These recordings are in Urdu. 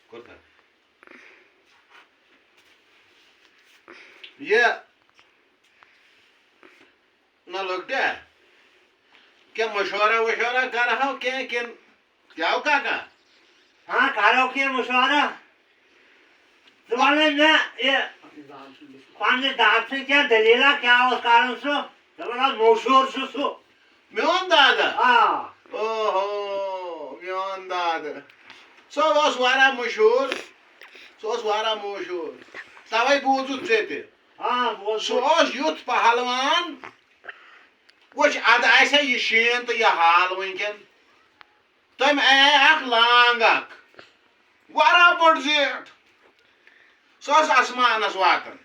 کوتاہ یہ نہ لوگٹیا کیا مشورہ وشورہ کرہو کن کیا کاکا ہاں کرو کی مشورہ زبان میں یہ پانے داد سے کیا دلیلہ کیا اس کارن سو زبان مشہور سو میون دادا ہاں اوہو میون دادا سو اوس واریاہ مشہور سو اوس واریاہ مشہور توے بوزُتھ ژےٚ تہِ ہاں وہ سُہ اوس یُتھ پہلوان وٕچھ اَدٕ آسہِ یہِ شیٖن تہٕ یہِ حال وٕنکٮ۪ن تٔمۍ اَنے اکھ لانٛگ اکھ واریاہ بٔڑ زیٖٹھ سۄ ٲس آسمانس واتان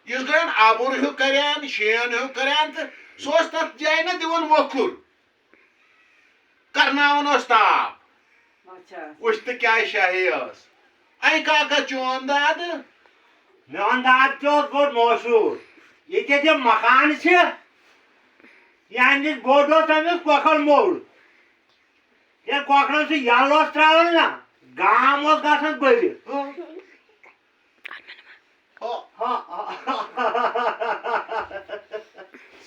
یُس گٔیَن اَبُر ہیوٗ کَریان شیٖن ہیوٗ کَریان تہٕ سُہ اوس تتھ جایہِ نہ دِوان وۄکھُر کرناوان اوس تاپھ وٕچھ تہٕ کیٛاہ شاہی ٲس اَے کاکا چون دادٕ میون داد تہِ اوس بوٚڑ مشہوٗر ییٚتہِ یِم مکان چھِ یِہنٛدِ نِش بوٚڑ اوس أمِس کۄکر موٚل ییٚلہِ کۄکرن سُہ یَلہٕ اوس ترٛاوان نا گام اوس گژھان بٔرِتھ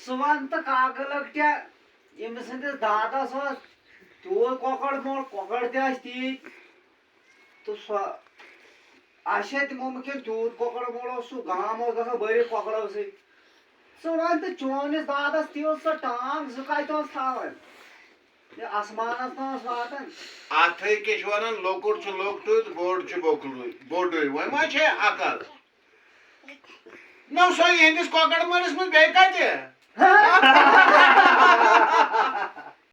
سُہ وَن تہٕ کاکہٕ لۄکٹہِ ییٚمہِ سٕنٛدِس دادس اوس تیوٗت کۄکر موٚل کۄکر تہِ ٲسۍ تیٖتۍ تہٕ سۄ آسیا تِمو مٕکھٮ۪ن تیوٗت کۄکر موٚل اوس سُہ گام اوس گژھان بٔرِتھ کۄکرو سۭتۍ ژٕ وَن تہٕ چٲنِس دادس تیٖژ سۄ ٹانٛگ زٕ کتہِ اوس تھاوان یہِ آسمانس تام اوس واتان اتھے کیٛاہ چھِ ونان لۄکُٹ چھُ لۄکٹُے تہٕ بوٚڑ چھُ بوٚڑُے وۄنۍ ما چھے عقل نو سۄ یِہنٛدِس کۄکر مٲلِس منٛز بیٚیہِ کتہِ